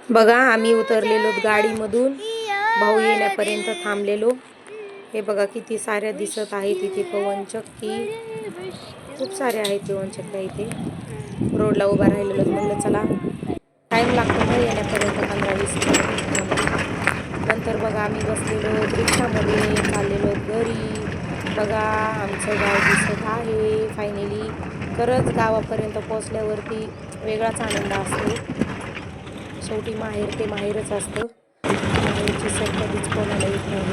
बघा आम्ही उतरलेलो गाडीमधून, भाऊ येण्यापर्यंत थांबलेलो. हे बघा किती साऱ्या दिसत आहेत इथे पवनचक्की, खूप सारे आहेत पवनचक्क्या इथे. रोडला उभा राहिलेलो, म्हणलं चला टाईम लागतो ना येण्यापर्यंत 15-20 मिनिट. नंतर बघा आम्ही बसलेलो रिक्षामध्ये, चाललेलो घरी. बघा आमचं गाव दिसत आहे फायनली. खरंच गावापर्यंत पोहोचल्यावरती वेगळाच आनंद असतो. शेवटी माहेर ते माहेरच असतं. माहेरची सर कधीच कोणाला येत नाही.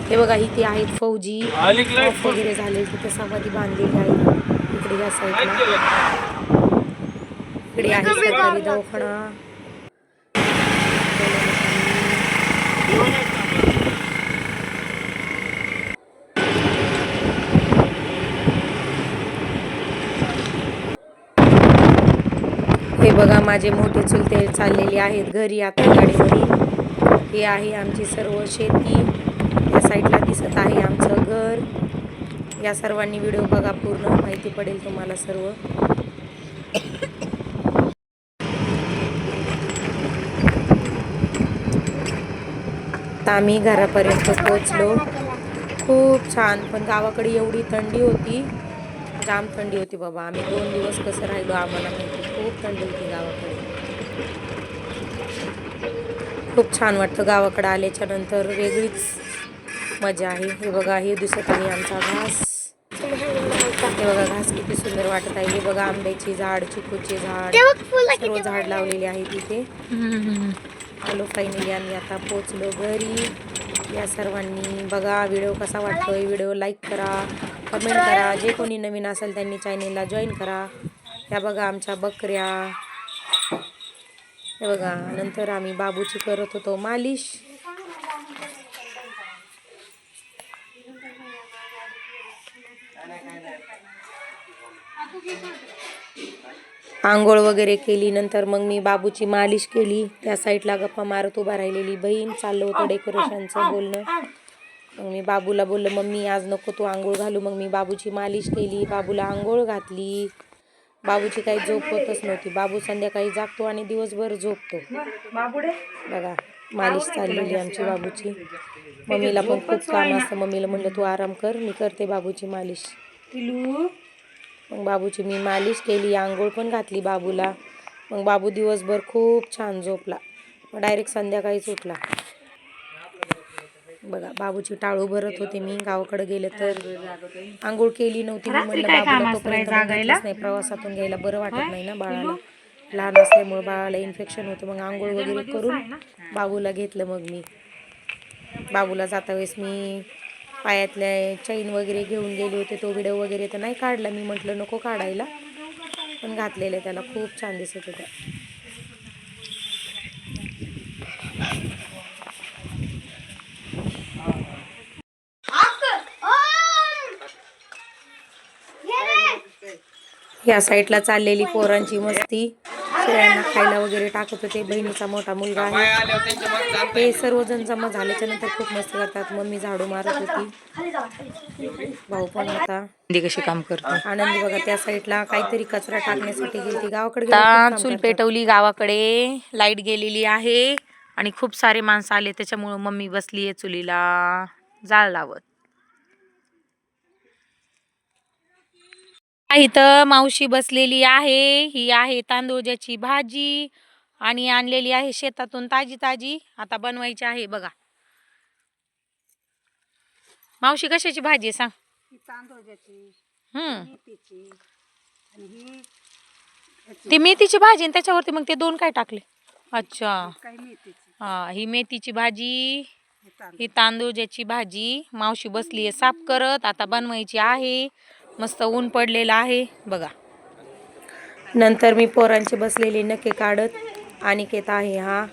हे बघा इथे आहेत फौजी ऑफ वगैरे झाले, तिथे समाधी बांधलेली आहे. इकडे या साईडला इकडे आहे सरकारी दवाखाना. हे बघा माझे मोठे चुलते चाललेले आहेत घरी आता गाडीवरून. हे आहे आमची सर्व शेती. या साईडला दिसत आहे आमचं घर. या सर्वांनी व्हिडिओ बघा, पूर्ण माहिती पडेल तुम्हाला सर्व. आम्ही घरापर्यंत पोहोचलो. खूप छान, पण गावाकडे एवढी थंडी होती, जाम थंडी होती बाबा. आम्ही 2 दिवस कसं राहिलो आम्हाला माहिती. खूप थंडी होती गावाकडे. खूप छान वाटतं गावाकडे आल्याच्या नंतर, वेगळीच मजा आहे. हे बघा हे दिसत आहे आमचा घास. हे बघा घास किती सुंदर वाटत आहे. हे बघा आंब्याची झाड, चिकूचे झाड, सर्व झाड लावलेले आहे तिथे. आलो फायनली आम्ही आता पोचलो घरी. या सर्वांनी बघा व्हिडिओ कसा वाटतोय, व्हिडिओ लाईक करा, कमेंट करा. जे कोणी नवीन असेल त्यांनी चॅनेलला जॉईन करा. या बघा आमच्या बकऱ्या. हे बघा नंतर आम्ही बाबूची करत होतो मालिश. आंघोळ वगैरे केली, नंतर मग मी बाबूची मालिश केली. त्या साईडला गप्पा मारत उभा राहिलेली बहीण. चाललं होतं डेकोरेशनचं बोलणं. मग मी बाबूला बोललं मम्मी आज नको तू आंघोळ घालू. मग मी बाबूची मालिश केली, बाबूला आंघोळ घातली. बाबूची काही झोप होतच नव्हती. बाबू संध्याकाळी जागतो आणि दिवसभर झोपतो. बघा मालिश चाललेली आमची बाबूची. मम्मीला पण खूप काम असतं. मम्मीला म्हणलं तू आराम कर, मी करते बाबूची मालिश. मग बाबूची मी मालिश केली, आंघोळ पण घातली बाबूला. मग बाबू दिवसभर खूप छान झोपला. मग डायरेक्ट संध्याकाळीच उठला. बघा बाबूची टाळू भरत होते मी. गावाकडे गेले तर आंघोळ केली नव्हती. मी म्हणलं बाबूला तोपर्यंत नाही, प्रवासातून घ्यायला बरं वाटत नाही ना बाळाला. लहान असल्यामुळे बाळाला इन्फेक्शन होतं. मग आंघोळ वगैरे करून बाबूला घेतलं. मग मी बाबूला जाता वेळेस मी पायातल्या चैन वगैरे घेऊन गेले होते. तो व्हिडिओ वगैरे तर नाही काढला, मी म्हटलं नको काढायला, पण घातलेलं त्याला. खूप छान दिसत होतं. या साईडला चाललेली पोरांची मस्ती. शेळ्यांना खायला वगैरे टाकत होते. बहिणीचा मोठा मुलगा आहे. हे सर्वजण जमा झाल्याच्या नंतर खूप मस्ती करतात. मम्मी झाडू मारत होती, भाऊ पण होता. कशी काम करते आनंदी बघा त्या साईडला काहीतरी कचरा टाकण्यासाठी गेली. गावाकडे चूल पेटवली. गावाकडे लाईट गेलेली आहे आणि खूप सारे माणसं आले, त्याच्यामुळे मम्मी बसली आहे चुलीला जाळ लावत. इथं मावशी बसलेली आहे. ही आहे तांदूळची भाजी आणि आणलेली आहे शेतातून ताजी ताजी. आता बनवायची आहे बघा. मावशी कशाची भाजी आहे सांग? तांदूळची, मेथीची आणि ती मेथीची भाजी आणि त्याच्यावरती मग ते 2 काय टाकले? अच्छा काही मेथीची. हा ही मेथीची भाजी, ही तांदूळची भाजी. मावशी बसली आहे साफ करत. आता बनवायची आहे. मस्त ऊन पडलेलं आहे बघा. नंतर मी पोरांचे बसलेले नखे काढत. अनिकेत आहे हा.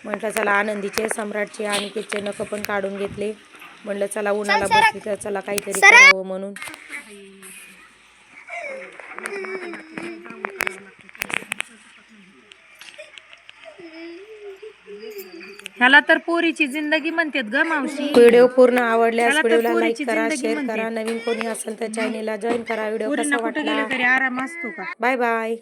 म्हटलं चला आनंदीचे, सम्राटचे, अनिकेतचे नख पण काढून घेतले. म्हटलं चला उन्हाला बसली तर चला काहीतरी करावं म्हणून. ह्याला तर पोरीची जिंदगी म्हणतात ग मावशी. व्हिडिओ पूर्ण आवडल्यास व्हिडिओला लाईक करा, शेअर करा. नवीन कोणी असेल तर चॅनेलला जॉईन करा. व्हिडिओ कसा वाटला आराम असतो का? Bye bye.